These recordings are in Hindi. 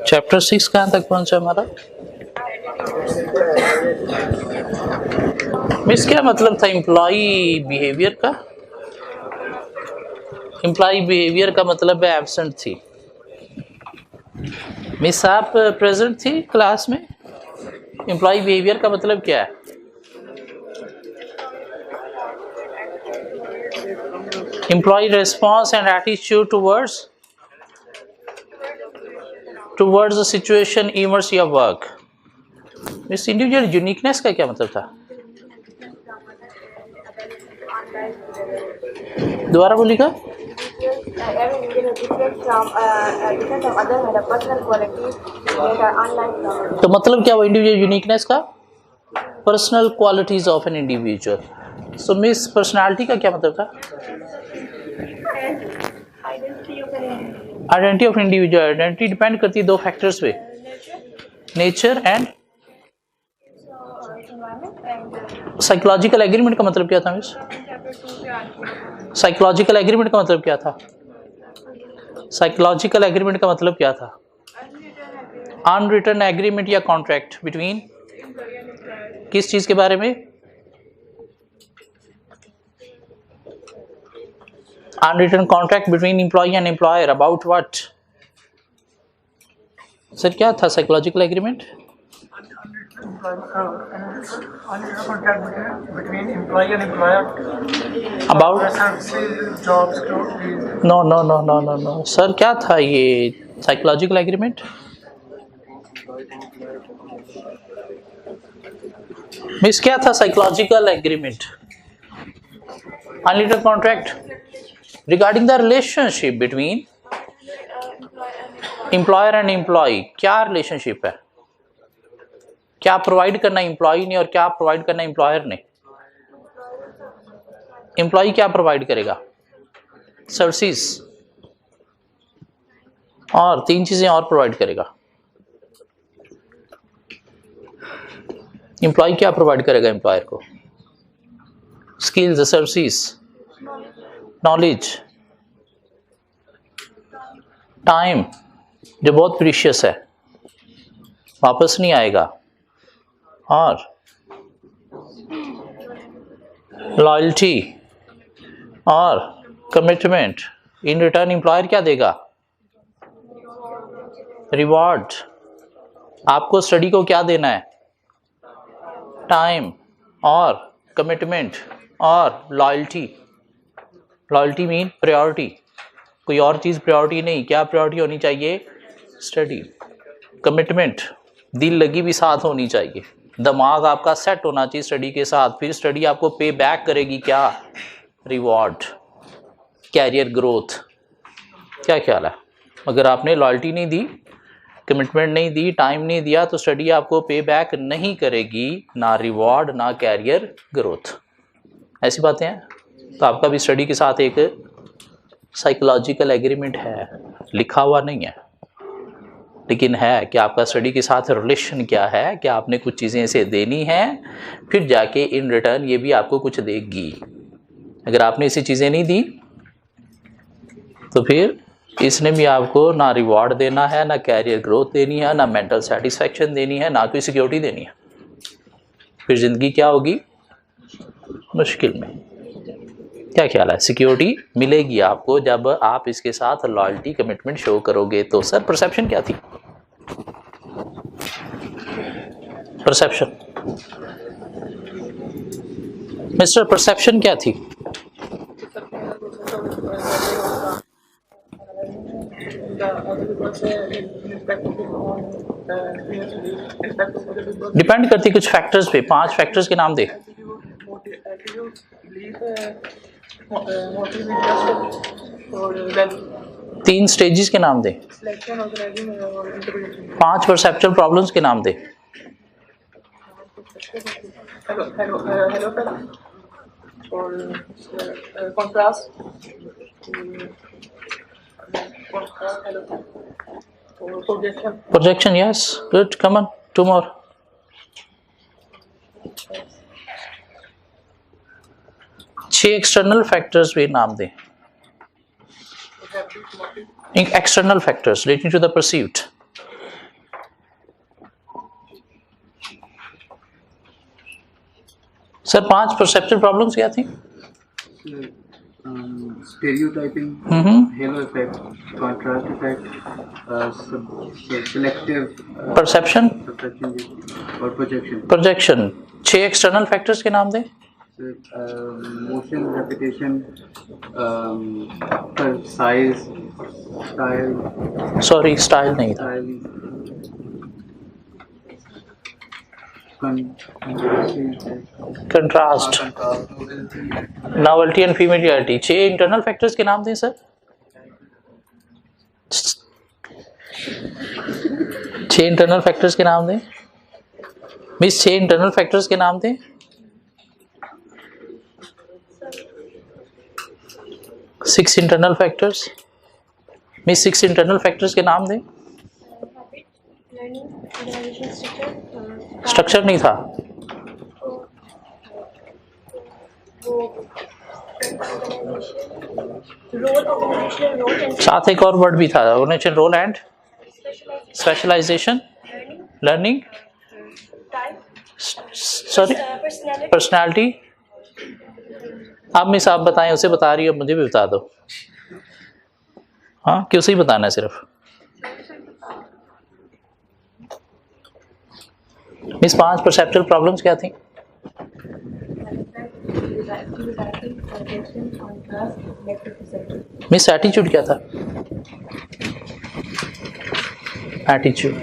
चैप्टर 6 कहाँ तक पहुंचा हमारा? मिस क्या मतलब था एम्प्लॉय बिहेवियर का? एम्प्लॉय बिहेवियर का मतलब है एब्सेंट थी। मिस आप प्रेजेंट थी क्लास में? एम्प्लॉय बिहेवियर का मतलब क्या है? Employ response and attitude towards the situation, events या वर्क। मिस इंडिविजुअल यूनिकनेस का क्या मतलब था? दोबारा बोलिएगा। तो मतलब क्या हुआ इंडिविजुअल यूनिकनेस का? Personal qualities of an individual. So miss personality का क्या मतलब था? Identity of individual. Identity depend करती है दो फैक्टर्स पे, नेचर एंड साइकोलॉजिकल एग्रीमेंट का मतलब क्या था मिस? साइकोलॉजिकल एग्रीमेंट का मतलब क्या था? साइकोलॉजिकल एग्रीमेंट का मतलब क्या था? अनरिटन एग्रीमेंट या कॉन्ट्रैक्ट बिटवीन किस चीज के बारे में? Unwritten contract between employ and employer about what? Sir क्या था psychological agreement? About no no no no no no sir, क्या था ये साइकोलॉजिकल एग्रीमेंट? मिस क्या था psychological agreement? Unwritten contract regarding the relationship between employer and employ. क्या रिलेशनशिप है? क्या प्रोवाइड करना एम्प्लॉय ने और क्या प्रोवाइड करना एम्प्लॉयर ने? एम्प्लॉय क्या प्रोवाइड करेगा? सर्विसेज और 3 चीजें और प्रोवाइड करेगा। एम्प्लॉय क्या प्रोवाइड करेगा एम्प्लॉयर को? स्किल्स, सर्विसेज, नॉलेज, टाइम जो बहुत प्रीशियस है, वापस नहीं आएगा, और लॉयल्टी और कमिटमेंट। इन रिटर्न एम्प्लॉयर क्या देगा? रिवॉर्ड। आपको स्टडी को क्या देना है? टाइम और कमिटमेंट और लॉयल्टी। लॉयल्टी मीन प्रायोरिटी, कोई और चीज प्रायोरिटी नहीं। क्या प्रायोरिटी होनी चाहिए? स्टडी। कमिटमेंट, दिल लगी भी साथ होनी चाहिए, दिमाग आपका सेट होना चाहिए स्टडी के साथ। फिर स्टडी आपको पे बैक करेगी क्या? Reward, career growth. क्या ख्याल है? अगर आपने लॉयल्टी नहीं दी, कमिटमेंट नहीं दी, टाइम नहीं दिया, तो स्टडी आपको पे बैक नहीं करेगी, ना रिवॉर्ड ना कैरियर ग्रोथ। ऐसी बातें हैं। तो आपका भी स्टडी के साथ एक साइकोलॉजिकल एग्रीमेंट है, लिखा हुआ नहीं है, लेकिन है कि आपका स्टडी के साथ रिलेशन क्या है, कि आपने कुछ चीज़ें इसे देनी है, फिर जाके इन रिटर्न ये भी आपको कुछ देगी। अगर आपने ऐसी चीज़ें नहीं दी तो फिर इसने भी आपको ना रिवॉर्ड देना है, ना कैरियर ग्रोथ देनी है, ना मेंटल सेटिस्फैक्शन देनी है, ना कोई सिक्योरिटी देनी है। फिर ज़िंदगी क्या होगी? मुश्किल में। क्या ख्याल है? सिक्योरिटी मिलेगी आपको जब आप इसके साथ लॉयल्टी कमिटमेंट शो करोगे। तो सर परसेप्शन क्या थी? परसेप्शन मिस्टर, परसेप्शन क्या थी? डिपेंड करती कुछ फैक्टर्स पे। 5 फैक्टर्स के नाम दे। 3 स्टेजेस के नाम दे। 5 परसेप्चुअल प्रॉब्लम्स के नाम दे। Projection, yes, good. Come on, 2 more. 6 external factors भी नाम दें। External factors relating to the perceived. Sir 5 perceptual problems क्या थी? Stereotyping, halo effect, contrast effect, selective perception और projection. Projection. 6 external factors के नाम दें. Motion, repetition, size, style. Sorry, style नहीं था. Contrast, novelty and familiarity. 6 internal factors के नाम दें सर. 6 internal factors के नाम दें. मिस 6 internal factors के नाम दें. 6 internal factors. Miss 6 internal factors के नाम दें. स्ट्रक्चर नहीं था. साथ एक और वर्ड भी था. Organisation role and specialisation, learning, sorry personality. आप मिस आप बताएं. उसे बता रही है, मुझे भी बता दो. हाँ, कि उसे ही बताना है सिर्फ. मिस 5 परसेप्चुअल प्रॉब्लम्स क्या थी? मिस एटीट्यूड क्या था? एटीट्यूड,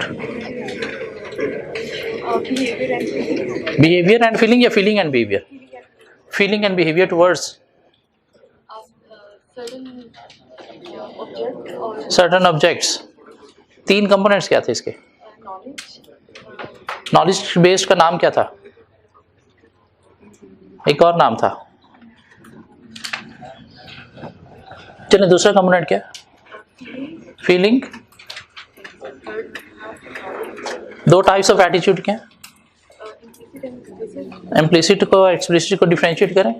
बिहेवियर एंड फीलिंग या feeling and behaviour? Feeling and behaviour towards certain objects. 3 components क्या थे इसके? नॉलेज बेस्ड का नाम क्या था? एक और नाम था. चलिए दूसरा कंपोनेंट क्या? फीलिंग. 2 टाइप्स ऑफ एटीट्यूड क्या? इम्प्लिसिट को एक्सप्लिसिट को डिफरेंशिएट करें.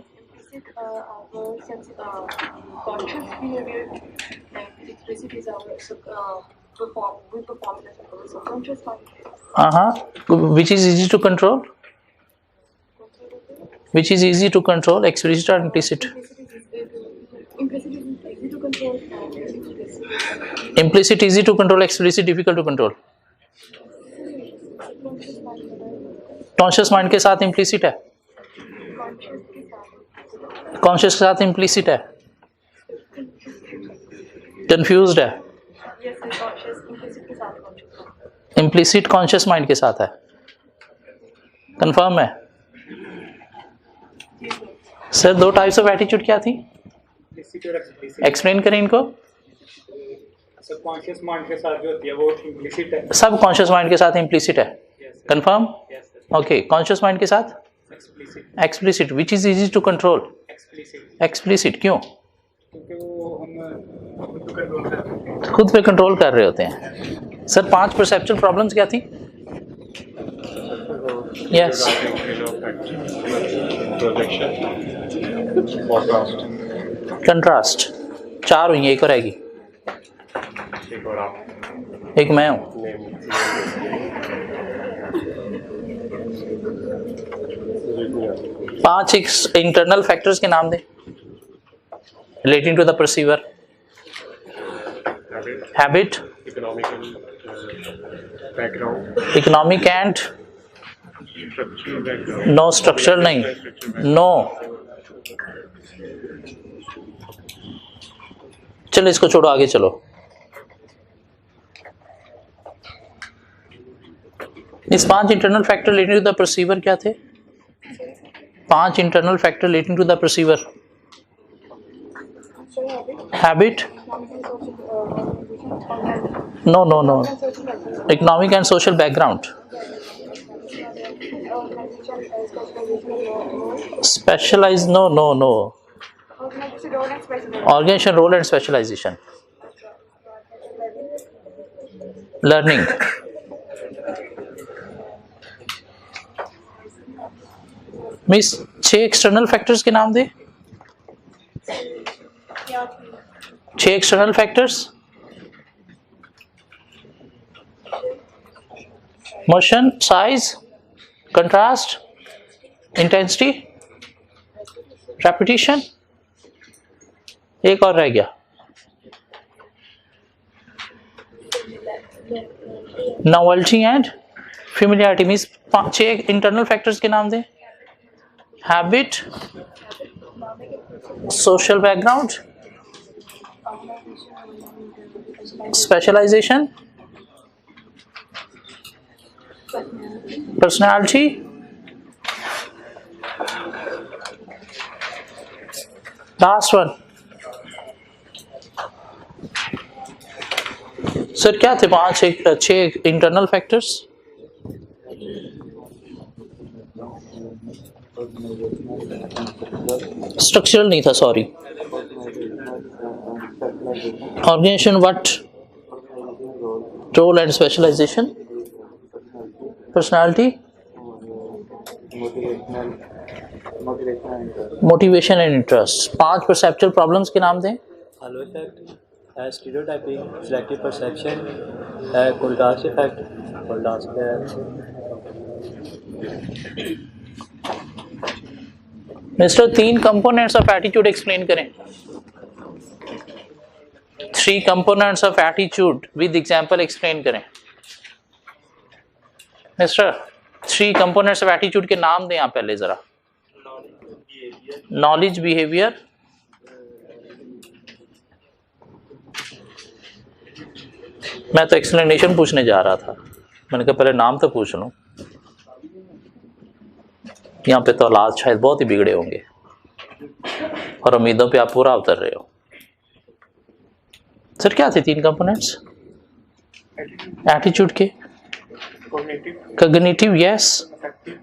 Which is easy to control? Which is easy to control, explicit or implicit? Implicit easy to control, explicit difficult to control. Conscious mind के साथ इम्प्लिसिट है, कॉन्शियस के साथ इम्प्लिसिट है, कंफ्यूज्ड है. इम्प्लिसिट कॉन्शियस माइंड के साथ है. कंफर्म है सर? 2 टाइप्स ऑफ एटीट्यूड क्या थी? एक्सप्लेन करें इनको. कॉन्शियस माइंड के साथ जो होती है वो इम्प्लिसिट है. सब कॉन्शियस माइंड के साथ इम्प्लिसिट है. कंफर्म? ओके. कॉन्शियस माइंड के साथ explicit. Which is easy to control? Explicit. क्यों? क्योंकि वो हम खुद पे कंट्रोल कर रहे होते हैं. सर 5 परसेप्चुअल प्रॉब्लम्स क्या थी? यस. कंट्रास्ट. 4 हुई, एक और आएगी. एक मैं हूँ. पांच इंटरनल फैक्टर्स के नाम दे relating to the perceiver. Habit, economic and no structure नहीं, नो. चलो इसको छोड़ो, आगे चलो. इस 5 internal factor relating to the perceiver क्या थे? 5 internal factor relating to the perceiver. Habit, no no no. Economic and social background. Specialise, no no no. Organisation role and specialisation. Learning. Miss 6 external factors के नाम दे. 6 6 external factors, motion, size, contrast, intensity, repetition, एक और रह गया, novelty and familiarity. Means 6 internal factors के नाम दें। Habit, social background, specialisation, personality, last one sir क्या थे? 6 इंटरनल फैक्टर्स। स्ट्रक्चरल नहीं था, sorry. Organisation, what, role and specialisation, personality, motivation and interest. 5 perceptual problems के नाम दें। Halo effect, stereotyping, selective perception, contrast effect, contrast. Mister 3 components of attitude explain करें। 3 components of attitude with example explain करें। मिस्टर 3 कंपोनेंट्स ऑफ एटीट्यूड के नाम दें आप पहले जरा। नॉलेज, बिहेवियर, मैं तो एक्सप्लेनेशन पूछने जा रहा था, मैंने कहा पहले नाम तो पूछ लूं। यहाँ पे तो औलाद शायद बहुत ही बिगड़े होंगे और उम्मीदों पे आप पूरा उतर रहे हो। सर क्या थे 3 कंपोनेंट्स एटीट्यूड के? Cognitive, yes,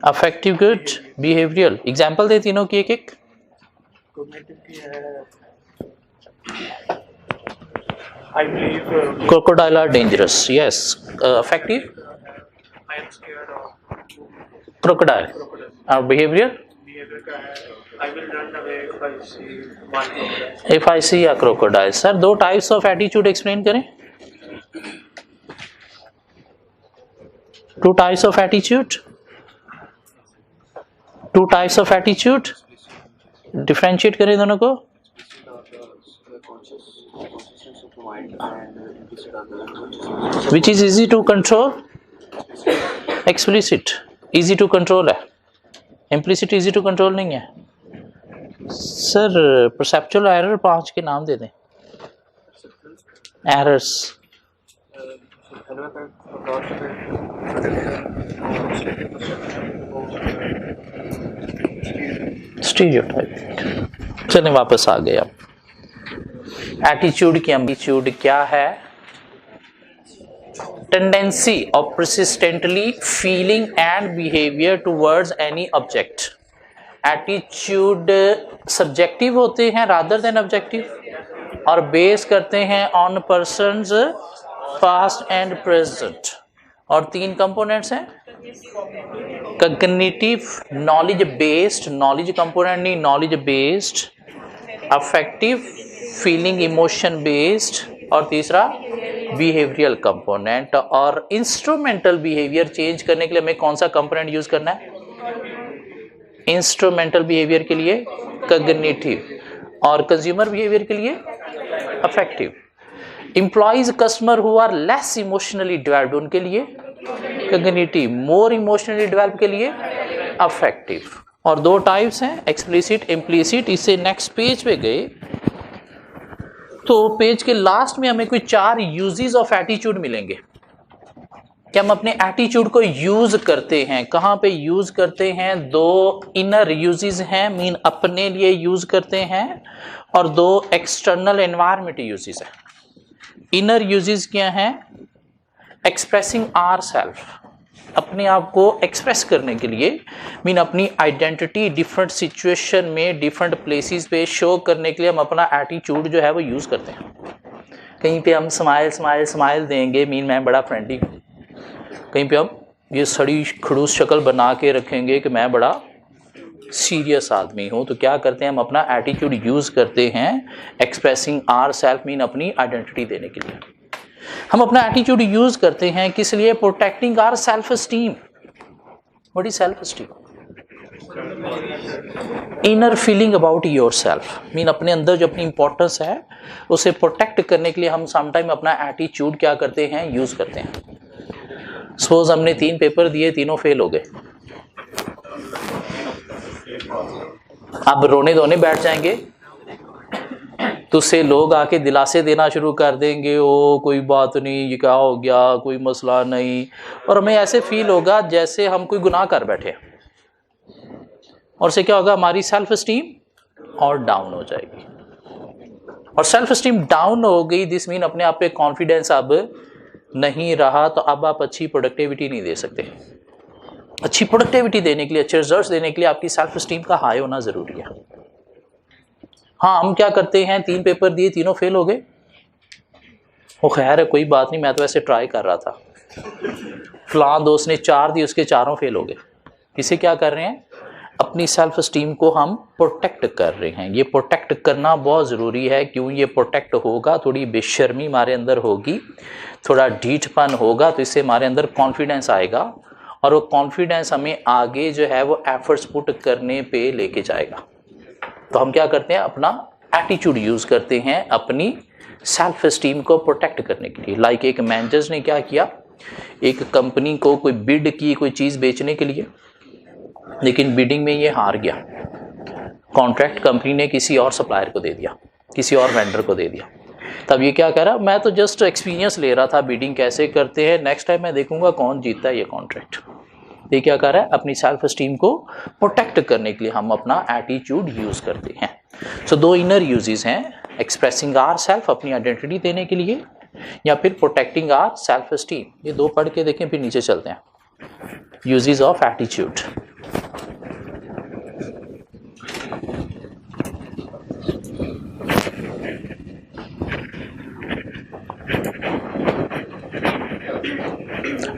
affective, good, behavioural. Example दे तीनों की एक-एक। I believe Crocodile are dangerous, yes. Affective, I am scared of crocodile. Our behavior, behavior का है I will run away if I see one crocodile. if I see a crocodile. Sir 2 types of attitude explain करें। 2 types of attitude, 2 types of attitude, differentiate करें दोनों को। Which is easy to control? Explicit, easy to control है, implicit easy to control नहीं है। सर perceptual error 5 के नाम दे दें। errors, stereotyping। चलिए वापस आ गए अब। एटीट्यूड की एम्बिट्यूड क्या है? Tendency of persistently feeling and behavior towards any object। Attitude subjective होते हैं रादर देन ऑब्जेक्टिव और बेस करते हैं on person's past and present. और 3 कंपोनेंट्स हैं, cognitive, knowledge based, knowledge component नहीं, knowledge based, affective, feeling emotion based, और तीसरा बिहेवियरल कंपोनेंट। और इंस्ट्रूमेंटल बिहेवियर चेंज करने के लिए हमें कौन सा कंपोनेंट यूज करना है? इंस्ट्रूमेंटल बिहेवियर के लिए कॉग्निटिव और कंज्यूमर बिहेवियर के लिए affective. Employees, customer who are less emotionally developed उनके लिए कॉग्निटिव, मोर इमोशनली डेवलप्ड के लिए अफेक्टिव। और 2 टाइप्स हैं, एक्सप्लिसिट, इम्प्लिसिट। इससे नेक्स्ट पेज पे गए तो पेज के लास्ट में हमें कोई 4 यूजेस ऑफ एटीट्यूड मिलेंगे कि हम अपने एटीट्यूड को यूज करते हैं। कहाँ पे यूज करते हैं? 2 इनर यूजेस हैं, मीन अपने लिए यूज करते हैं, और 2 एक्सटर्नल एनवायरमेंट यूजेस हैं। इनर यूजेस क्या हैं? एक्सप्रेसिंग आवर सेल्फ, अपने आप को एक्सप्रेस करने के लिए, मीन अपनी आइडेंटिटी डिफरेंट सिचुएशन में डिफरेंट प्लेसेस पे शो करने के लिए हम अपना एटीट्यूड जो है वो यूज़ करते हैं। कहीं पे हम स्माइल देंगे, मीन मैं बड़ा फ्रेंडली हूँ। कहीं पे हम ये सड़ी खड़ूस शक्ल बना के रखेंगे कि मैं बड़ा सीरियस आदमी हूँ, तो क्या करते हैं हम अपना एटीट्यूड यूज करते हैं एक्सप्रेसिंग आर सेल्फ मीन अपनी आइडेंटिटी देने के लिए। हम अपना एटीट्यूड यूज करते हैं किस लिए? Protecting our self esteem. What is self esteem? Inner feeling about your self mean अपने अंदर जो अपनी इंपॉर्टेंस है उसे प्रोटेक्ट करने के लिए हम समटाइम अपना एटीट्यूड क्या करते हैं? यूज करते हैं। सपोज हमने 3 पेपर दिए, तीनों फेल हो गए, अब रोने धोने बैठ जाएंगे तो उससे लोग आके दिलासे देना शुरू कर देंगे, ओ कोई बात नहीं, ये क्या हो गया, कोई मसला नहीं, और हमें ऐसे फील होगा जैसे हम कोई गुनाह कर बैठे, और से क्या होगा? हमारी सेल्फ एस्टीम और डाउन हो जाएगी। और सेल्फ एस्टीम डाउन हो गई, दिस मीन अपने आप पे कॉन्फिडेंस अब नहीं रहा, तो अब आप अच्छी प्रोडक्टिविटी नहीं दे सकते। अच्छी प्रोडक्टिविटी देने के लिए, अच्छे रिजल्ट्स देने के लिए आपकी सेल्फ एस्टीम का हाई होना जरूरी है। हाँ, हम क्या करते हैं, 3 पेपर दिए, तीनों फेल हो गए, वो खैर है कोई बात नहीं, मैं तो ऐसे ट्राई कर रहा था, फलां दोस्त ने 4 दिए, उसके चारों फेल हो गए। इसे क्या कर रहे हैं? अपनी सेल्फ एस्टीम को हम प्रोटेक्ट कर रहे हैं। ये प्रोटेक्ट करना बहुत ज़रूरी है। क्यों ये प्रोटेक्ट होगा? थोड़ी बेशर्मी हमारे अंदर होगी, थोड़ा ढीठपन होगा, तो इससे हमारे अंदर कॉन्फिडेंस आएगा, और वो कॉन्फिडेंस हमें आगे जो है वो एफर्ट्स पुट करने पे लेके जाएगा। तो हम क्या करते हैं? अपना एटीट्यूड यूज़ करते हैं अपनी सेल्फ एस्टीम को प्रोटेक्ट करने के लिए। लाइक एक मैनेजर ने क्या किया, एक कंपनी को कोई बिड की कोई चीज़ बेचने के लिए, लेकिन बिडिंग में ये हार गया, कॉन्ट्रैक्ट कंपनी ने किसी और सप्लायर को दे दिया, किसी और वेंडर को दे दिया। तब ये क्या कह रहा, मैं तो जस्ट एक्सपीरियंस ले रहा था बिडिंग कैसे करते हैं, नेक्स्ट टाइम मैं देखूंगा कौन जीतता है ये कॉन्ट्रैक्ट। ये क्या कर रहा है? अपनी सेल्फ एस्टीम को प्रोटेक्ट करने के लिए हम अपना एटीट्यूड यूज करते हैं। सो 2 इनर यूजेस हैं, एक्सप्रेसिंग आर सेल्फ अपनी आइडेंटिटी देने के लिए, या फिर प्रोटेक्टिंग आर सेल्फ एस्टीम। ये 2 पढ़ के देखें, फिर नीचे चलते हैं। Uses of attitude.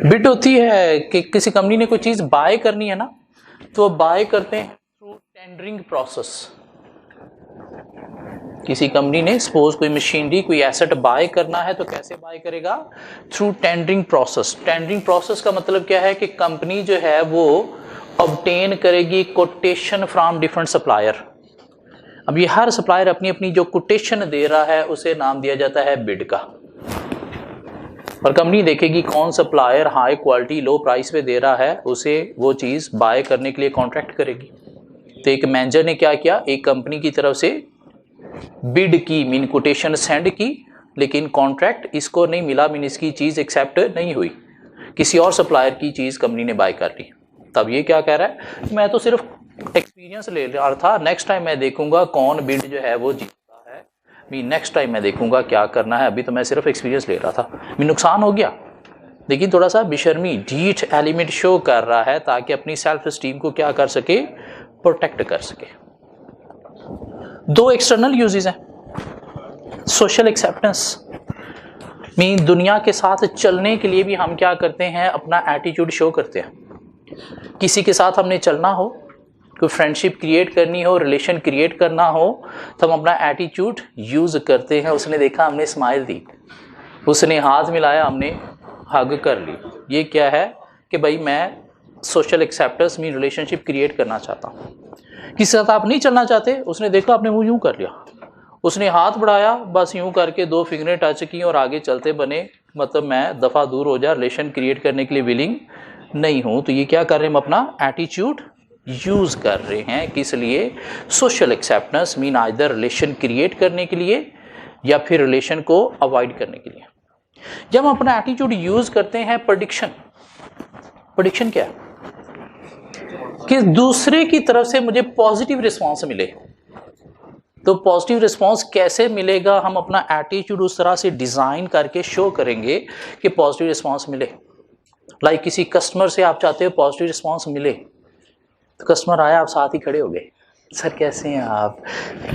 बिड होती है कि किसी कंपनी ने कोई चीज बाय करनी है ना, तो बाय करते हैं थ्रू टेंडरिंग प्रोसेस। किसी कंपनी ने सपोज कोई मशीनरी कोई एसेट बाय करना है, तो कैसे बाय करेगा? Through tendering process. Tendering process का मतलब क्या है कि कंपनी जो है वो ऑब्टेन करेगी कोटेशन फ्रॉम डिफरेंट सप्लायर। अब ये हर सप्लायर अपनी अपनी जो कोटेशन दे रहा है उसे नाम दिया जाता है बिड का, और कंपनी देखेगी कौन सप्लायर हाई क्वालिटी लो प्राइस पे दे रहा है, उसे वो चीज़ बाय करने के लिए कॉन्ट्रैक्ट करेगी। तो एक मैनेजर ने क्या किया, एक कंपनी की तरफ से बिड की मीन कोटेशन सेंड की, लेकिन कॉन्ट्रैक्ट इसको नहीं मिला, मीन इसकी चीज़ एक्सेप्ट नहीं हुई, किसी और सप्लायर की चीज़ कंपनी ने बाय कर ली। तब ये क्या कह रहा है, मैं तो सिर्फ एक्सपीरियंस ले रहा था, नेक्स्ट टाइम मैं देखूंगा कौन बिड जो है वो जीतता है, मीन नेक्स्ट टाइम मैं देखूंगा क्या करना है, अभी तो मैं सिर्फ एक्सपीरियंस ले रहा था, मीन नुकसान हो गया, लेकिन थोड़ा सा बेशर्मी ढीठ एलिमेंट शो कर रहा है ताकि अपनी सेल्फ एस्टीम को क्या कर सके, प्रोटेक्ट कर सके। 2 एक्सटर्नल यूजेस हैं। सोशल एक्सेप्टेंस मीन दुनिया के साथ चलने के लिए भी हम क्या करते हैं, अपना एटीट्यूड शो करते हैं। किसी के साथ हमने चलना हो, कोई फ्रेंडशिप क्रिएट करनी हो, रिलेशन क्रिएट करना हो, तो हम अपना एटीट्यूड यूज करते हैं। उसने देखा, हमने स्माइल दी, उसने हाथ मिलाया, हमने हग कर ली। ये क्या है कि भाई मैं social acceptance mean relationship create करना चाहता हूँ। किसी साथ आप नहीं चलना चाहते, उसने देखा आपने वो यूं कर लिया, उसने हाथ बढ़ाया, बस यूं करके 2 फिंगरें टच की और आगे चलते बने, मतलब मैं दफ़ा दूर हो जा, रिलेशन क्रिएट करने के लिए विलिंग नहीं हूँ। तो ये क्या कर रहे हैं, हम अपना एटीट्यूड यूज़ कर रहे हैं, किस लिए, social acceptance mean either relation create करने के लिए या फिर रिलेशन को अवॉइड करने के लिए। जब हम अपना एटीट्यूड यूज़ करते हैं, प्रेडिक्शन क्या है कि दूसरे की तरफ से मुझे पॉजिटिव रिस्पांस मिले। तो पॉजिटिव रिस्पांस कैसे मिलेगा, हम अपना एटीट्यूड उस तरह से डिज़ाइन करके शो करेंगे कि पॉजिटिव रिस्पांस मिले। लाइक किसी कस्टमर से आप चाहते हो पॉजिटिव रिस्पांस मिले, तो कस्टमर आया, आप साथ ही खड़े हो गए, सर कैसे हैं आप,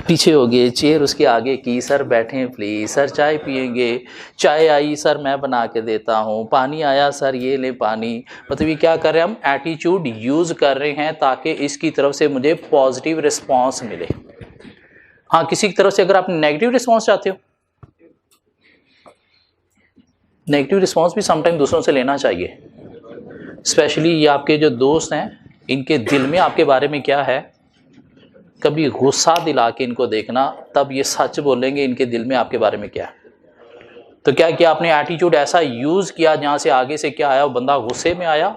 पीछे हो गए, चेयर उसके आगे की, सर बैठें प्लीज, सर चाय पियेंगे, चाय आई सर मैं बना के देता हूँ, पानी आया सर ये ले पानी। मतलब ये क्या कर रहे हैं, हम एटीट्यूड यूज कर रहे हैं ताकि इसकी तरफ से मुझे पॉजिटिव रिस्पॉन्स मिले। हाँ, किसी की तरफ से अगर आप नेगेटिव रिस्पॉन्स चाहते हो, नेगेटिव रिस्पॉन्स भी समटाइम दूसरों से लेना चाहिए। स्पेशली ये आपके जो दोस्त हैं, इनके दिल में आपके बारे में क्या है, कभी गुस्सा दिला के इनको देखना, तब ये सच बोलेंगे इनके दिल में आपके बारे में क्या है। तो क्या किया आपने, एटीट्यूड ऐसा यूज किया जहाँ से आगे से क्या आया, वो बंदा गुस्से में आया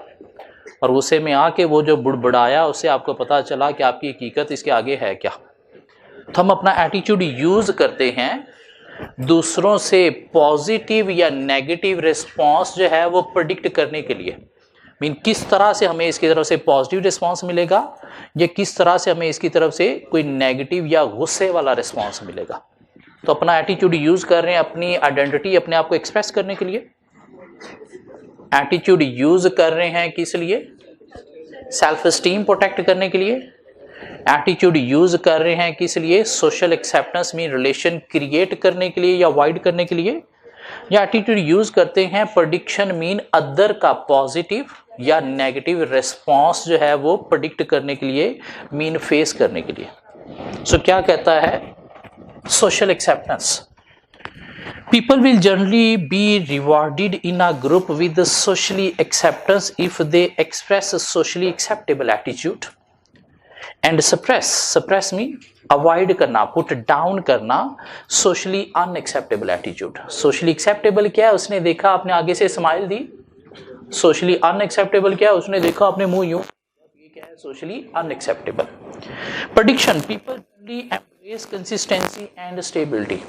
और गुस्से में आके वो जो बुड़बुड़ाया उससे आपको पता चला कि आपकी हकीकत इसके आगे है क्या। तो हम अपना एटीट्यूड यूज करते हैं दूसरों से पॉजिटिव या नेगेटिव रिस्पॉन्स जो है वो प्रेडिक्ट करने के लिए। मीन किस तरह से हमें इसकी तरफ से पॉजिटिव रिस्पॉन्स मिलेगा या किस तरह से हमें इसकी तरफ से कोई नेगेटिव या गुस्से वाला रिस्पॉन्स मिलेगा। तो अपना एटीट्यूड यूज कर रहे हैं अपनी आइडेंटिटी, अपने आप को एक्सप्रेस करने के लिए। एटीट्यूड यूज कर रहे हैं किस लिए, सेल्फ एस्टीम प्रोटेक्ट करने के लिए। एटीट्यूड यूज कर रहे हैं किस लिए, social acceptance mean relation create करने के लिए या अवॉइड करने के लिए। या एटीट्यूड यूज करते हैं प्रेडिक्शन मीन अदर का पॉजिटिव या नेगेटिव रिस्पॉन्स जो है वो प्रेडिक्ट करने के लिए, मीन फेस करने के लिए। सो क्या कहता है social acceptance, people will generally be rewarded in a group with the socially acceptance if they express a socially acceptable attitude and suppress mean avoid करना, put down करना socially unacceptable attitude। socially acceptable क्या है, उसने देखा आपने आगे से स्माइल दी। socially unacceptable क्या है, उसने देखा आपने मुंह यूं, ये क्या है socially unacceptable। prediction, people generally embrace consistency and stability।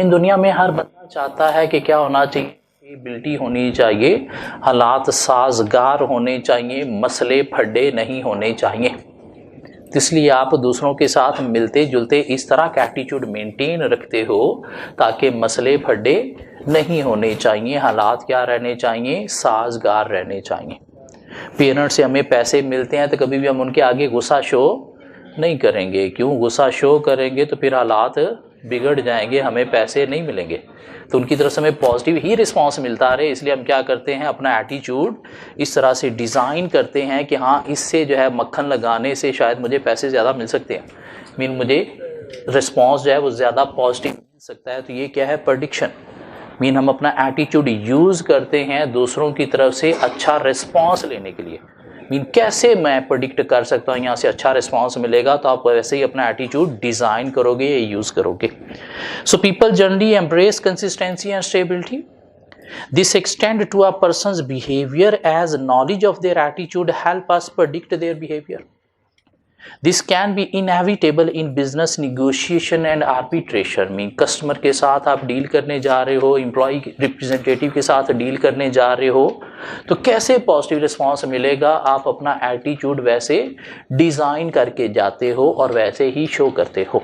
इन दुनिया में हर बंदा चाहता है कि क्या होना चाहिए, स्टेबिलिटी होनी चाहिए, हालात साजगार होने चाहिए, मसले फड्डे नहीं होने चाहिए। इसलिए आप दूसरों के साथ मिलते जुलते इस तरह का एटीट्यूड मेंटेन रखते हो ताकि मसले फड्डे नहीं होने चाहिए, हालात क्या रहने चाहिए, साजगार रहने चाहिए। पेरेंट्स से हमें पैसे मिलते हैं तो कभी भी हम उनके आगे गुस्सा शो नहीं करेंगे। क्यों, गुस्सा शो करेंगे तो फिर हालात बिगड़ जाएंगे, हमें पैसे नहीं मिलेंगे। तो उनकी तरफ से हमें पॉजिटिव ही रिस्पांस मिलता रहे, इसलिए हम क्या करते हैं, अपना एटीट्यूड इस तरह से डिज़ाइन करते हैं कि हाँ इससे जो है मक्खन लगाने से शायद मुझे पैसे ज़्यादा मिल सकते हैं, मीन मुझे रिस्पांस जो है वो ज़्यादा पॉजिटिव मिल सकता है। तो ये क्या है, प्रेडिक्शन। मीन हम अपना एटीट्यूड यूज़ करते हैं दूसरों की तरफ से अच्छा रिस्पांस लेने के लिए। मीन कैसे मैं प्रेडिक्ट कर सकता हूँ यहाँ से अच्छा रिस्पांस मिलेगा, तो आप वैसे ही अपना एटीट्यूड डिज़ाइन करोगे या यूज़ करोगे। So people generally embrace consistency and stability. This extend to a person's behaviour as knowledge of their attitude help us predict their behaviour. This can be inevitable in business negotiation and arbitration. Mean customer के साथ आप डील करने जा रहे हो, एम्प्लॉय रिप्रेजेंटेटिव के साथ डील करने जा रहे हो, तो कैसे पॉजिटिव रिस्पांस मिलेगा, आप अपना एटीट्यूड वैसे डिज़ाइन करके जाते हो और वैसे ही शो करते हो।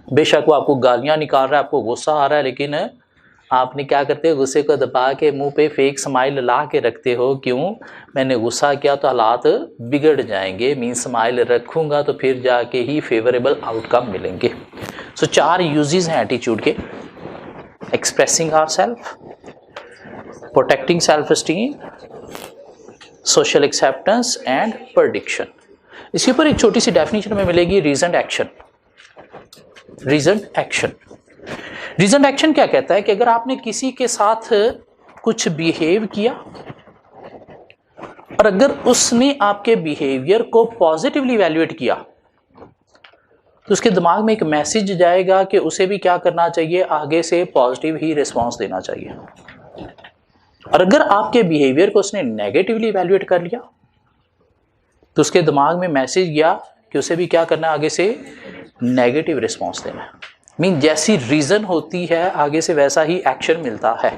बेशक वो आपको गालियाँ निकाल रहा है, आपको गुस्सा आ रहा है, लेकिन आपने क्या करते हो, गुस्से को दबा के मुंह पे फेक स्माइल ला के रखते हो। क्यों, मैंने गुस्सा किया तो हालात बिगड़ जाएंगे, मीन स्माइल रखूंगा तो फिर जाके ही फेवरेबल आउटकम मिलेंगे। सो 4 यूजेस हैं एटीट्यूड के, expressing ourselves, protecting self esteem, social acceptance and prediction. इसके ऊपर एक छोटी सी डेफिनेशन में मिलेगी, reason action. Reason action, reason action क्या कहता है कि अगर आपने किसी के साथ कुछ बिहेव किया और अगर उसने आपके बिहेवियर को पॉजिटिवली इवैल्यूएट किया तो उसके दिमाग में एक मैसेज जाएगा कि उसे भी क्या करना चाहिए, आगे से पॉजिटिव ही रिस्पांस देना चाहिए। और अगर आपके बिहेवियर को उसने नेगेटिवली इवैल्यूएट कर लिया तो उसके दिमाग में मैसेज गया कि उसे भी क्या करना है, आगे से नेगेटिव रिस्पांस देना है। मीन जैसी रीज़न होती है आगे से वैसा ही एक्शन मिलता है।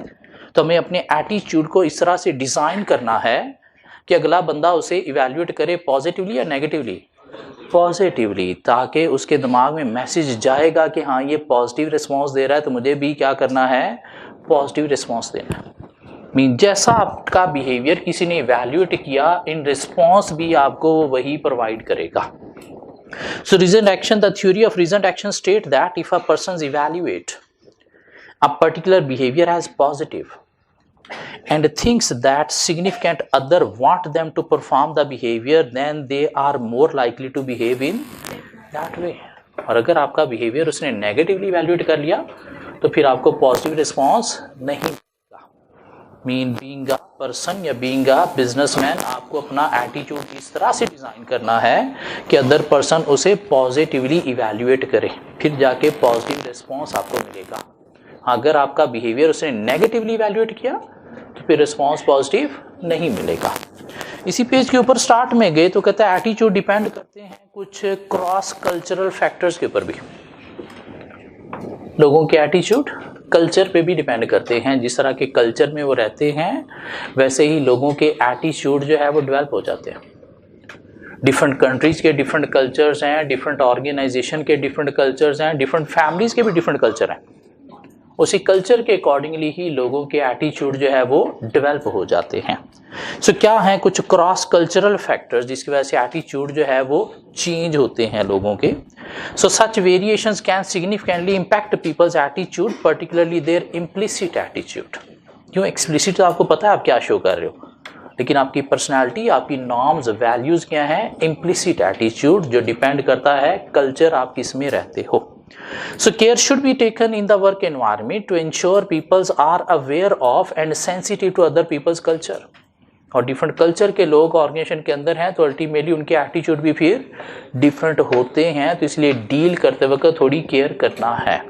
तो हमें अपने एटीट्यूड को इस तरह से डिज़ाइन करना है कि अगला बंदा उसे इवैल्यूएट करे पॉजिटिवली या नेगेटिवली, पॉजिटिवली, ताकि उसके दिमाग में मैसेज जाएगा कि हाँ ये पॉजिटिव रिस्पांस दे रहा है तो मुझे भी क्या करना है, पॉजिटिव रिस्पांस देना है। मीन जैसा आपका बिहेवियर किसी ने इवैल्यूएट किया, इन रिस्पांस भी आपको वही प्रोवाइड करेगा। So reasoned action, the theory of reasoned action state that if a person evaluate a particular behavior as positive and thinks that significant other want them to perform the behavior, then they are more likely to behave in that way. और अगर आपका बिहेवियर उसने नेगेटिवली इवैल्यूएट कर लिया तो फिर आपको पॉजिटिव रिस्पॉन्स नहीं मिलेगा। मीन बीइंग अ पर्सन या बीइंग अ बिजनेसमैन, आपको अपना एटीट्यूड इस तरह से डिज़ाइन करना है कि अदर पर्सन उसे पॉजिटिवली इवैल्यूएट करे, फिर जाके पॉजिटिव रिस्पॉन्स आपको मिलेगा। अगर आपका बिहेवियर उसने नेगेटिवली इवैल्यूएट किया तो फिर रिस्पॉन्स पॉजिटिव नहीं मिलेगा। इसी पेज के ऊपर स्टार्ट में गए तो कहता है एटीट्यूड डिपेंड करते हैं कुछ क्रॉस कल्चरल फैक्टर्स के ऊपर भी। लोगों के एटीट्यूड कल्चर पे भी डिपेंड करते हैं, जिस तरह के कल्चर में वो रहते हैं वैसे ही लोगों के एटीट्यूड जो है वो डेवलप हो जाते हैं। डिफरेंट कंट्रीज के डिफरेंट कल्चर्स हैं, डिफरेंट ऑर्गेनाइजेशन के डिफरेंट कल्चर्स हैं, डिफरेंट फैमिलीज के भी डिफरेंट कल्चर हैं। उसी कल्चर के अकॉर्डिंगली ही लोगों के एटीट्यूड जो है वो डेवलप हो जाते हैं। सो क्या हैं कुछ क्रॉस कल्चरल फैक्टर्स जिसकी वजह से एटीट्यूड जो है वो चेंज होते हैं लोगों के। So such variations can significantly impact people's attitude, particularly their implicit attitude. क्यों एक्सप्लिसिट? तो आपको पता है आप क्या शो कर रहे हो, लेकिन आपकी पर्सनैलिटी, आपकी नॉर्म्स, वैल्यूज़ क्या हैं? इम्प्लिसिट एटीट्यूड, जो डिपेंड करता है कल्चर आप किस में रहते हो। So care should be taken in the work environment to ensure peoples are aware of and sensitive to other people's culture। और डिफरेंट कल्चर के लोग ऑर्गेनाइजेशन के अंदर हैं तो अल्टीमेटली उनके एटीट्यूड भी फिर डिफरेंट होते हैं, तो इसलिए डील करते वक्त थोड़ी केयर करना है।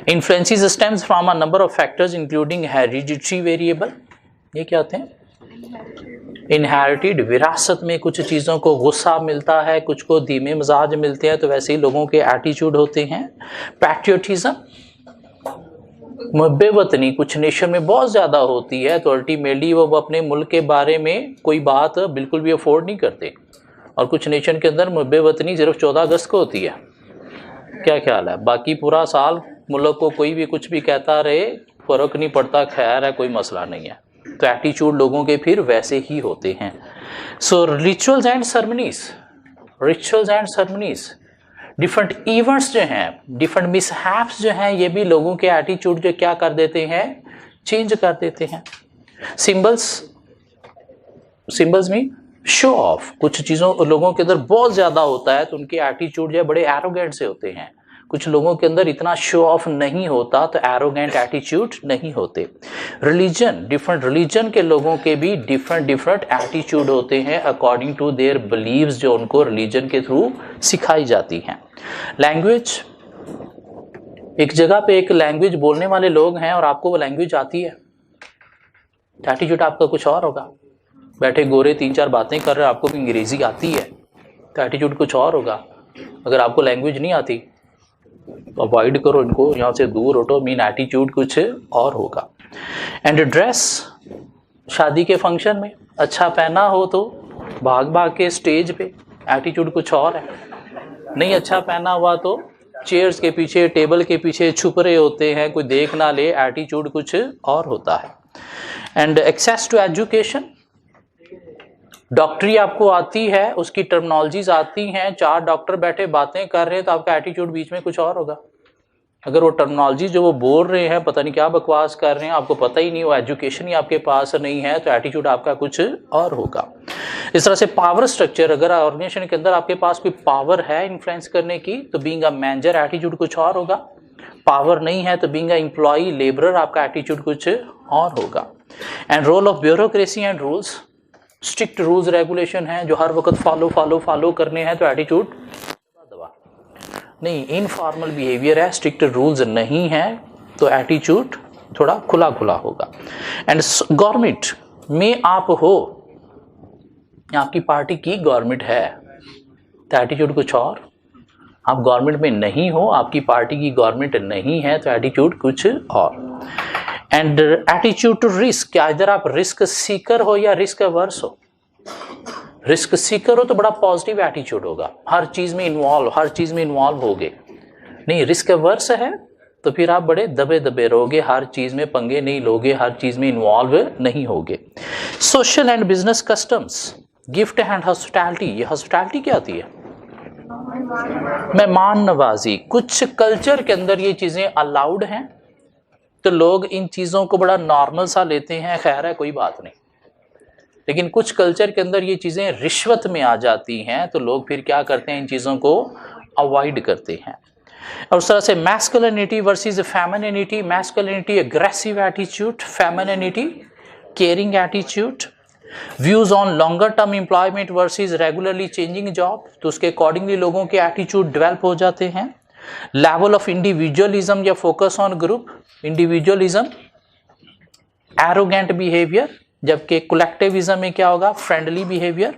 Influences stems from a number of factors including hereditary variable. ये क्या होते हैं? इनहेरिटेड, विरासत में कुछ चीज़ों को गुस्सा मिलता है, कुछ को धीमे मिजाज मिलते हैं, तो वैसे ही लोगों के एटीट्यूड होते हैं। पैट्रियोटिज्म, मुहब्बे वतनी कुछ नेशन में बहुत ज़्यादा होती है, तो अल्टीमेटली वो अपने मुल्क के बारे में कोई बात बिल्कुल भी अफोर्ड नहीं करते। और कुछ नेशन के अंदर मुहब्बे वतनी सिर्फ 14 अगस्त को होती है। क्या ख्याल है? बाकी पूरा साल मुल्क को कोई भी कुछ भी कहता रहे, फ़र्क नहीं पड़ता, खैर है, कोई मसला नहीं है। तो एटीट्यूड लोगों के फिर वैसे ही होते हैं। So rituals and ceremonies, different events जो हैं, डिफरेंट मिसहैप्स जो हैं, ये भी लोगों के एटीट्यूड जो क्या कर देते हैं? चेंज कर देते हैं। सिंबल्स में शो ऑफ, कुछ चीज़ों लोगों के अंदर बहुत ज़्यादा होता है तो उनके एटीट्यूड जो है बड़े एरोगेंट से होते हैं। कुछ लोगों के अंदर इतना शो ऑफ नहीं होता तो एरोगेंट एटीट्यूड नहीं होते। रिलीजन, डिफरेंट रिलीजन के लोगों के भी डिफरेंट एटीट्यूड होते हैं अकॉर्डिंग टू देयर बिलीव्स, जो उनको रिलीजन के थ्रू सिखाई जाती हैं। लैंग्वेज, एक जगह पे एक लैंग्वेज बोलने वाले लोग हैं और आपको वो लैंग्वेज आती है, एटीट्यूड आपका कुछ और होगा। बैठे गोरे 3-4 बातें कर रहे हैं, आपको भी अंग्रेजी आती है तो एटीट्यूड कुछ और होगा। अगर आपको लैंग्वेज नहीं आती तो अवॉइड करो इनको, यहाँ से दूर हटो, मीन एटीट्यूड कुछ और होगा। एंड ड्रेस, शादी के फंक्शन में अच्छा पहना हो तो भाग भाग के स्टेज पे, एटीट्यूड कुछ और है। नहीं अच्छा पहना हुआ तो चेयर्स के पीछे, टेबल के पीछे छुप रहे होते हैं, कोई देख ना ले, एटीट्यूड कुछ और होता है। एंड एक्सेस टू एजुकेशन, डॉक्टरी आपको आती है, उसकी टर्मिनोलॉजीज आती हैं, 4 डॉक्टर बैठे बातें कर रहे हैं तो आपका एटीट्यूड बीच में कुछ और होगा। अगर वो टर्मिनोलॉजी जो वो बोल रहे हैं पता नहीं क्या बकवास कर रहे हैं, आपको पता ही नहीं, वो एजुकेशन ही आपके पास नहीं है, तो एटीट्यूड आपका कुछ और होगा। इस तरह से पावर स्ट्रक्चर, अगर ऑर्गेनाइजेशन के अंदर आपके पास कोई पावर है इन्फ्लुएंस करने की तो बीइंग अ मैनेजर एटीट्यूड कुछ और होगा। पावर नहीं है तो बीइंग अ एम्प्लॉई, लेबरर, आपका एटीट्यूड कुछ और होगा। And role of bureaucracy and rules, strict rules regulation है जो हर वक्त फॉलो करने हैं तो एटीट्यूड दबा नहीं। इनफॉर्मल बिहेवियर है, स्ट्रिक्ट रूल्स नहीं है तो एटीट्यूड थोड़ा खुला होगा। एंड गवर्नमेंट में आप हो, आपकी पार्टी की गवर्नमेंट है तो एटीट्यूड कुछ और। आप गवर्नमेंट में नहीं हो, आपकी पार्टी की गवर्नमेंट नहीं है तो एटीट्यूड कुछ और। एंड एटीट्यूड टू रिस्क, क्या इधर आप रिस्क सीकर हो या रिस्क अवर्स हो? रिस्क सीकर हो तो बड़ा पॉजिटिव एटीट्यूड होगा, हर चीज में इन्वॉल्व होगे। नहीं, रिस्क अवर्स है तो फिर आप बड़े दबे रहोगे, हर चीज में पंगे नहीं लोगे, हर चीज में इन्वॉल्व नहीं होगे। Social and business customs, gift and hospitality, ये हॉस्पिटैलिटी क्या होती है? मेहमान नवाजी, कुछ कल्चर के अंदर ये चीज़ें अलाउड हैं तो लोग इन चीज़ों को बड़ा नॉर्मल सा लेते हैं, खैर है कोई बात नहीं। लेकिन कुछ कल्चर के अंदर ये चीज़ें रिश्वत में आ जाती हैं तो लोग फिर क्या करते हैं, इन चीज़ों को अवॉइड करते हैं। और उस तरह से masculinity versus femininity, masculinity aggressive attitude, femininity caring attitude, views on longer term employment versus regularly changing job, तो उसके अकॉर्डिंगली लोगों के एटीट्यूड डेवलप हो जाते हैं। लेवल ऑफ इंडिविजुअलिज्म या focus on group, individualism arrogant behaviour, जबकि कलेक्टिविज्म में क्या होगा, friendly behaviour.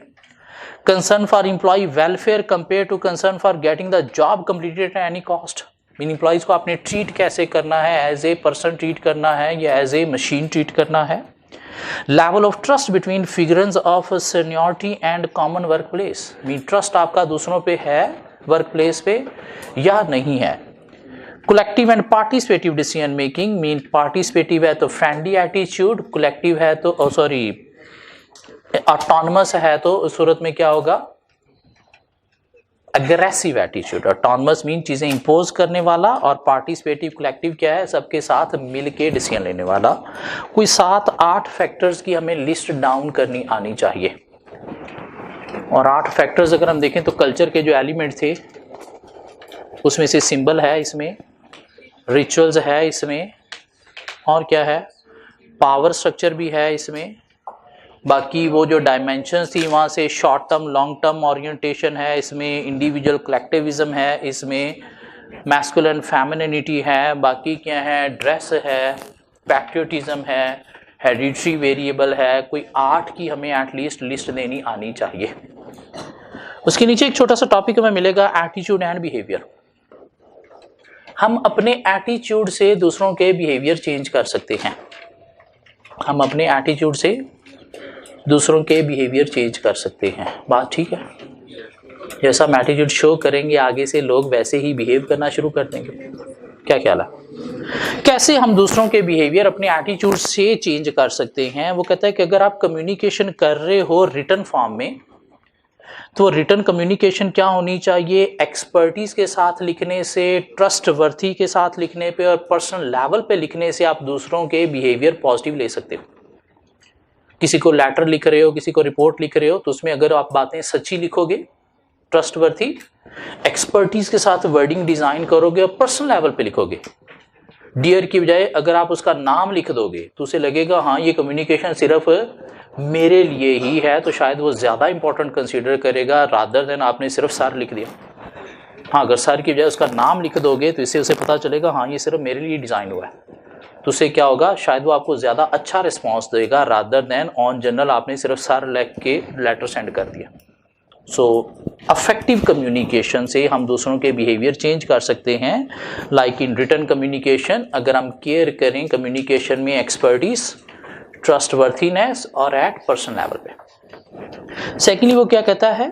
Concern for employ welfare compare to concern for getting the job completed at any cost, mean employees को आपने ट्रीट कैसे करना है, एज ए पर्सन ट्रीट करना है या एज ए मशीन ट्रीट करना है। लेवल ऑफ ट्रस्ट बिटवीन फिगरेंस of seniority and common workplace, mean trust आपका दूसरों पे है वर्क प्लेस पे या नहीं है। Collective and participative decision making, mean participative है तो फ्रेंडली एटीट्यूड, कलेक्टिव है तो ऑटोनमस है तो उस सूरत में क्या होगा, अग्रेसिव एटीट्यूड। ऑटोनमस मीन चीजें इंपोज करने वाला और पार्टिसिपेटिव कलेक्टिव क्या है, सबके साथ मिलके डिसीजन लेने वाला। कोई 7-8 फैक्टर्स की हमें लिस्ट डाउन करनी आनी चाहिए। और 8 फैक्टर्स अगर हम देखें तो कल्चर के जो एलिमेंट थे उसमें से सिंबल है, इसमें रिचुअल्स है, इसमें और क्या है, पावर स्ट्रक्चर भी है इसमें, बाकी वो जो डायमेंशंस थी वहाँ से short term long term orientation है, इसमें इंडिविजुअल कलेक्टिविज्म है, इसमें मैस्कुलिन फेमिनिटी है, बाकी क्या है, ड्रेस है, पैट्रियोटिज्म है, हेरिडिटरी वेरिएबल है। कोई 8 की हमें एटलीस्ट लिस्ट देनी आनी चाहिए। उसके नीचे एक छोटा सा टॉपिक हमें मिलेगा, एटीट्यूड एंड बिहेवियर। हम अपने एटीट्यूड से दूसरों के बिहेवियर चेंज कर सकते हैं। हम अपने एटीट्यूड से दूसरों के बिहेवियर चेंज कर सकते हैं। बात ठीक है? जैसा हम एटीट्यूड शो करेंगे आगे से लोग वैसे ही बिहेव करना शुरू कर देंगे। क्या ख्याल है? कैसे हम दूसरों के बिहेवियर अपने एटीट्यूड से चेंज कर सकते हैं? वो कहता है कि अगर आप कम्युनिकेशन कर रहे हो रिटन फॉर्म में तो रिटन कम्युनिकेशन क्या होनी चाहिए, एक्सपर्टीज के साथ लिखने से, ट्रस्ट वर्थी के साथ लिखने पे और पर्सनल लेवल पे लिखने से आप दूसरों के बिहेवियर पॉजिटिव ले सकते हो। किसी को लेटर लिख रहे हो, किसी को रिपोर्ट लिख रहे हो तो उसमें अगर आप बातें सच्ची लिखोगे, ट्रस्ट वर्थी, एक्सपर्टीज के साथ वर्डिंग डिजाइन करोगे और पर्सनल लेवल पे लिखोगे, डियर की बजाय अगर आप उसका नाम लिख दोगे तो उसे लगेगा हाँ ये कम्युनिकेशन सिर्फ मेरे लिए ही है, तो शायद वो ज़्यादा इंपॉर्टेंट कंसीडर करेगा रादर देन आपने सिर्फ सर लिख दिया। हाँ, अगर सर की बजाय उसका नाम लिख दोगे तो इससे उसे पता चलेगा हाँ ये सिर्फ मेरे लिए डिज़ाइन हुआ है, तो उससे क्या होगा, शायद वो आपको ज़्यादा अच्छा रिस्पॉन्स देगा रादर देन ऑन जनरल आपने सिर्फ सर लिख के लेटर सेंड कर दिया। सो अफेक्टिव कम्युनिकेशन से हम दूसरों के बिहेवियर चेंज कर सकते हैं। लाइक इन रिटन कम्युनिकेशन अगर हम केयर करें कम्युनिकेशन में एक्सपर्टीज, ट्रस्टवर्थीनेस और एट पर्सनल लेवल पे। सेकेंडली वो क्या कहता है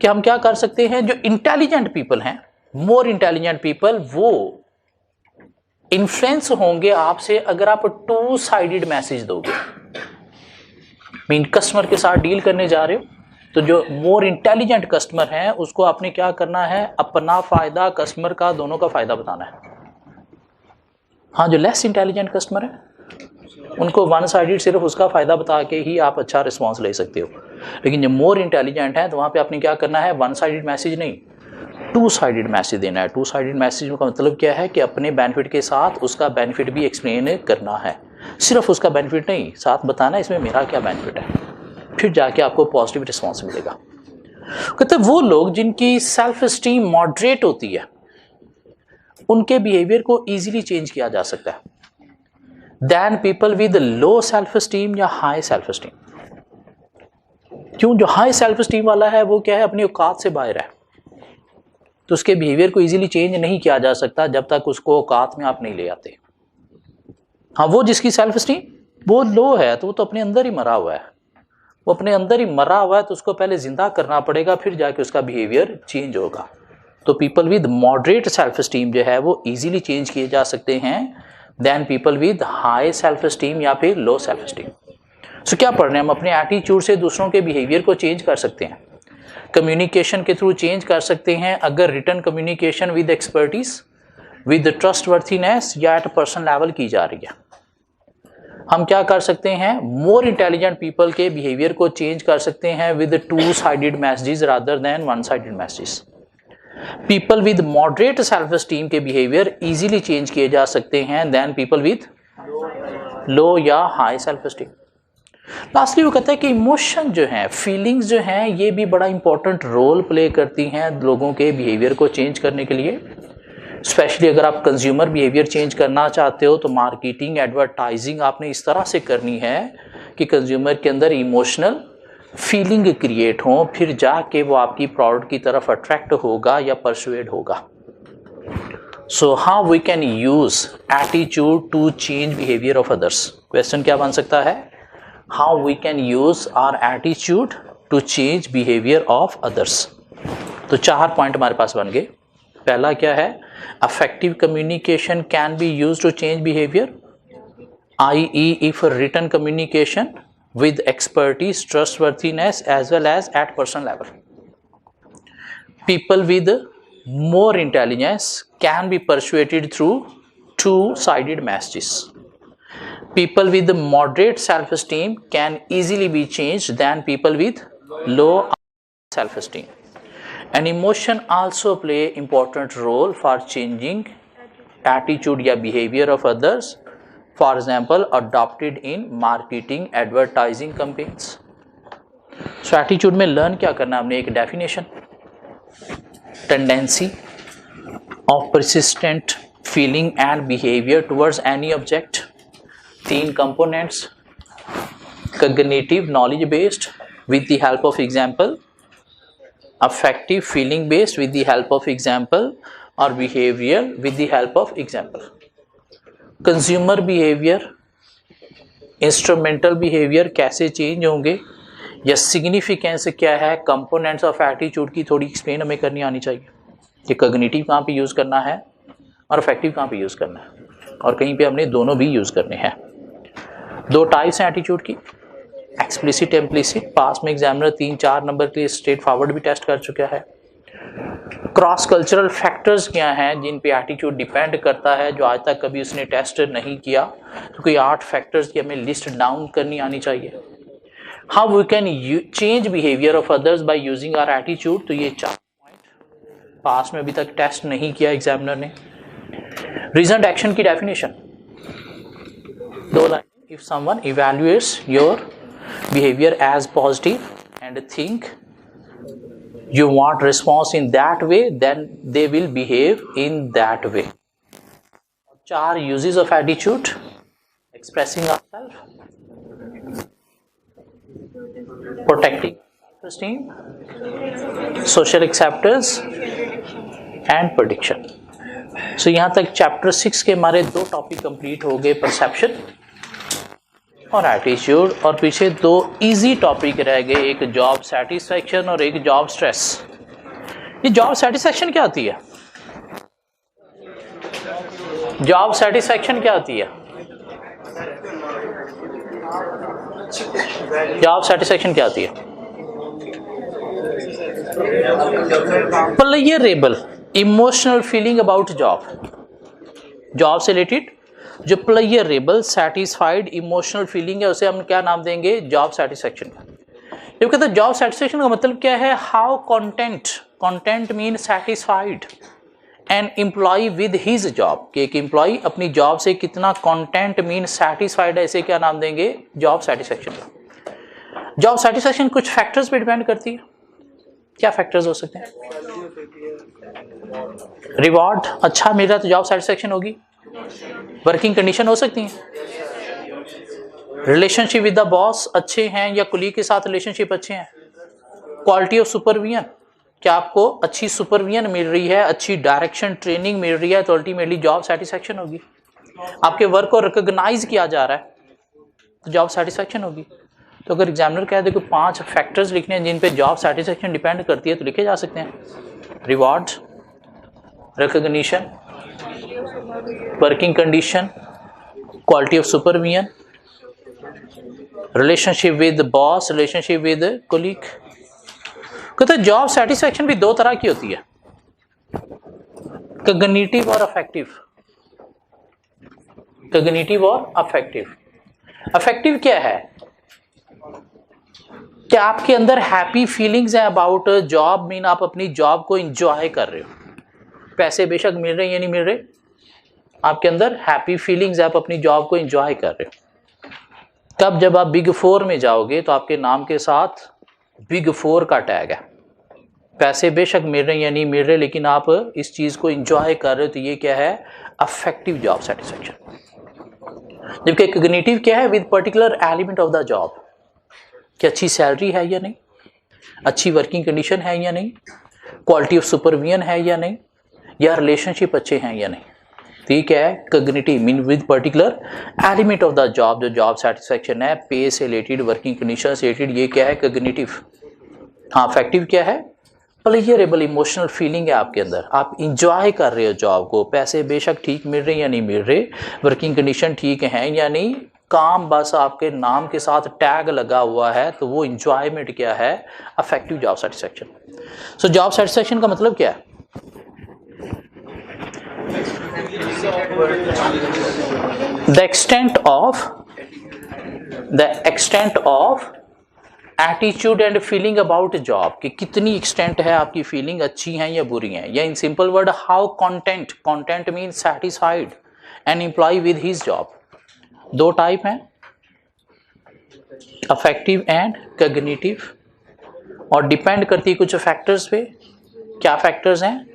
कि हम क्या कर सकते हैं, जो इंटेलिजेंट पीपल हैं, मोर इंटेलिजेंट पीपल, वो इन्फ्लुएंस होंगे आपसे अगर आप 2 साइडेड मैसेज दोगे। मीन कस्टमर के साथ डील करने जा रहे हो तो जो मोर इंटेलिजेंट कस्टमर है उसको आपने क्या करना है, अपना फायदा, कस्टमर का, दोनों का फायदा बताना है। हाँ, जो लेस इंटेलिजेंट कस्टमर है उनको 1 साइडेड सिर्फ उसका फायदा बता के ही आप अच्छा रिस्पॉन्स ले सकते हो। लेकिन जो मोर इंटेलिजेंट है तो वहाँ पे आपने क्या करना है, 1 साइडेड मैसेज नहीं 2 साइडेड मैसेज देना है। 2 साइडेड मैसेज का मतलब क्या है कि अपने बेनिफिट के साथ उसका बेनिफिट भी एक्सप्लेन करना है, सिर्फ उसका बेनिफिट नहीं, साथ बताना इसमें मेरा क्या बेनिफिट है, फिर जाके आपको पॉजिटिव रिस्पॉन्स मिलेगा। कहते वो लोग जिनकी सेल्फ स्टीम मॉडरेट होती है उनके बिहेवियर को ईजिली चेंज किया जा सकता है than people with low self esteem या हाई सेल्फ स्टीम। क्यों? जो हाई सेल्फ स्टीम वाला है वो क्या है, अपनी औकात से बाहर है, तो उसके बिहेवियर को इजीली चेंज नहीं किया जा सकता जब तक उसको औकात में आप नहीं ले आते। हाँ, वो जिसकी सेल्फ स्टीम वो लो है तो वो तो अपने अंदर ही मरा हुआ है, वो अपने अंदर ही मरा हुआ है तो उसको पहले जिंदा करना पड़ेगा, फिर जाके उसका बिहेवियर चेंज होगा। तो people with moderate self esteem जो है वो इजीली चेंज किए जा सकते हैं then people with high self esteem या फिर लो सेल्फ स्टीम। सो क्या पढ़ रहे हैं हम, अपने एटीट्यूड से दूसरों के बिहेवियर को चेंज कर सकते हैं। कम्युनिकेशन के थ्रू चेंज कर सकते हैं अगर return communication with expertise, with trustworthiness या एट पर्सनल लेवल की जा रही है। हम क्या कर सकते हैं, मोर इंटेलिजेंट पीपल के बिहेवियर को चेंज कर सकते हैं with two sided messages rather than one sided messages. People with moderate self esteem के बिहेवियर इजीली चेंज किए जा सकते हैं देन पीपल विद लो या हाई सेल्फ एस्टीम। लास्टली वो कहता है कि इमोशन जो है, फीलिंग्स जो हैं, ये भी बड़ा इंपॉर्टेंट रोल प्ले करती हैं लोगों के बिहेवियर को चेंज करने के लिए। स्पेशली अगर आप कंज्यूमर बिहेवियर चेंज करना चाहते हो तो मार्केटिंग, एडवर्टाइजिंग आपने इस तरह से करनी है कि कंज्यूमर के अंदर इमोशनल फीलिंग क्रिएट हो, फिर जाके वो आपकी प्रोडक्ट की तरफ अट्रैक्ट होगा या परसुएड होगा। So how we can use attitude to change behaviour of others. Question क्या बन सकता है, how we can use our attitude to change behaviour of others. तो 4 पॉइंट हमारे पास बन गए। पहला क्या है, affective communication can be use to change behaviour, i.e. if written communication with expertise, trustworthiness as well as at personal level. People with more intelligence can be persuaded through two-sided messages. People with moderate self-esteem can easily be changed than people with low self-esteem. And emotion also play important role for changing attitude या behavior of others. For example, adopted in marketing, advertising campaigns. So attitude में learn क्या करना हमने, एक definition, tendency of persistent feeling and behavior towards any object. 3 components, cognitive knowledge based with the help of example, affective feeling based with the help of example, or behavioral with the help of example. Consumer behaviour, instrumental behaviour कैसे चेंज होंगे या सिग्निफिकेंस क्या है, कंपोनेंट्स ऑफ एटीट्यूड की थोड़ी एक्सप्लेन हमें करनी आनी चाहिए कि कॉग्निटिव कहाँ पे यूज़ करना है और अफेक्टिव कहाँ पे यूज़ करना है, और कहीं पे हमने दोनों भी यूज़ करने हैं। 2 टाइप्स हैं एटीट्यूड की, एक्सप्लिसिट, इम्प्लिसिट। पास में एग्जामिनर 3-4 नंबर के लिए स्ट्रेट फॉरवर्ड भी टेस्ट कर चुका है। क्रॉस कल्चरल फैक्टर्स क्या हैं जिन पे एटीट्यूड डिपेंड करता है, जो आज तक कभी उसने टेस्ट नहीं किया, तो कोई 8 फैक्टर्स की हमें लिस्ट डाउन करनी आनी चाहिए। How we can change behaviour of others by using our attitude, तो ये 4 पॉइंट पास में अभी तक टेस्ट नहीं किया एग्जामिनर ने। रीजनड एक्शन की definition 2 line, if someone evaluates your behaviour as positive and think you want response in that way, then they will behave in that way. 4 uses of attitude: expressing ourselves, protecting self-esteem, social acceptance and prediction. So यहाँ तक चैप्टर 6 के हमारे 2 टॉपिक कंप्लीट हो गए, परसेप्शन और एटीट्यूड, और पीछे 2 इजी टॉपिक रह गए, एक जॉब सेटिस्फैक्शन और एक जॉब स्ट्रेस। ये जॉब सेटिस्फैक्शन क्या होती है, जॉब सेटिस्फैक्शन क्या होती है, जॉब सेटिस्फैक्शन क्या होती है? Pleasurable emotional feeling about job, job से रिलेटेड जो प्लेयरेबल सेटिस्फाइड इमोशनल फीलिंग है उसे हम क्या नाम देंगे, जॉब सेटिस्फैक्शन। जब कहते हैं जॉब सेटिस्फैक्शन का मतलब क्या है, how content mean satisfied an employ with his job, कि एक एम्प्लॉय अपनी जॉब से कितना कंटेंट मीन सेटिस्फाइड है, इसे क्या नाम देंगे, जॉब सेटिस्फैक्शन। जॉब सेटिस्फैक्शन कुछ फैक्टर्स पे डिपेंड करती है। क्या फैक्टर्स हो सकते हैं? रिवॉर्ड अच्छा मिल रहा तो जॉब सेटिस्फैक्शन होगी। वर्किंग कंडीशन हो सकती हैं, रिलेशनशिप विद द बॉस अच्छे हैं या कुलीग के साथ रिलेशनशिप अच्छे हैं। क्वालिटी ऑफ सुपरविजन, क्या आपको अच्छी सुपरविजन मिल रही है, अच्छी डायरेक्शन ट्रेनिंग मिल रही है, तो अल्टीमेटली जॉब सेटिस्फैक्शन होगी। आपके वर्क को रिकॉग्नाइज किया जा रहा है तो जॉब सेटिस्फैक्शन होगी। तो अगर एग्जामिनर कह दे कि 5 फैक्टर्स लिखने हैं जिन पे जॉब सेटिस्फैक्शन डिपेंड करती है तो लिखे जा सकते हैं, reward, recognition, working condition, quality of supervision, relationship with boss, relationship with colleague, कहते हैं जॉब सेटिस्फेक्शन भी दो तरह की होती है, कॉग्निटिव और अफेक्टिव। कॉग्निटिव और अफेक्टिव। अफेक्टिव क्या है? कि आपके अंदर हैप्पी फीलिंग्स है अबाउट जॉब, मीन आप अपनी जॉब को एंजॉय कर रहे हो, पैसे बेशक मिल रहे हैं या नहीं मिल रहे, आपके अंदर हैप्पी फीलिंग्स है, आप अपनी जॉब को एंजॉय कर रहे हो। तब जब आप बिग 4 में जाओगे तो आपके नाम के साथ बिग 4 का टैग है, पैसे बेशक मिल रहे हैं या नहीं मिल रहे, लेकिन आप इस चीज़ को एंजॉय कर रहे हो, तो ये क्या है? Affective job satisfaction. जबकि कॉग्निटिव क्या है? With particular element of the job, कि अच्छी सैलरी है या नहीं, अच्छी वर्किंग कंडीशन है या नहीं, क्वालिटी ऑफ सुपरविजन है या नहीं, या रिलेशनशिप अच्छे हैं या नहीं। तो ये क्या है? Cognitive mean with particular element of the job, जो जॉब सेटिस्फेक्शन है, पे से रिलेटेड, वर्किंग कंडीशन से रिलेटेड, ये क्या है? कॉग्निटिव। हाँ, अफेक्टिव क्या है? प्लेजरेबल इमोशनल फीलिंग है आपके अंदर, आप इंजॉय कर रहे हो जॉब को, पैसे बेशक ठीक मिल रहे हैं या नहीं मिल रहे, वर्किंग कंडीशन ठीक है या नहीं, काम बस आपके नाम के साथ टैग लगा हुआ है, तो वो इंजॉयमेंट क्या है? Affective job satisfaction. So job satisfaction का मतलब क्या है? The extent of attitude and feeling about job, कि कितनी एक्सटेंट है आपकी फीलिंग, अच्छी हैं या बुरी हैं, या in simple word how content mean satisfied an employ with his job. दो टाइप हैं, अफेक्टिव एंड कॉग्निटिव, और डिपेंड करती है कुछ फैक्टर्स पे। क्या फैक्टर्स हैं?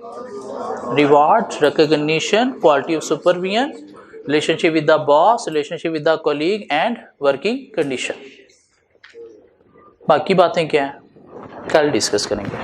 Reward, recognition, quality of supervision, relationship with the boss, relationship with the colleague and working condition. बाकी बातें क्या हैं? कल डिस्कस करेंगे।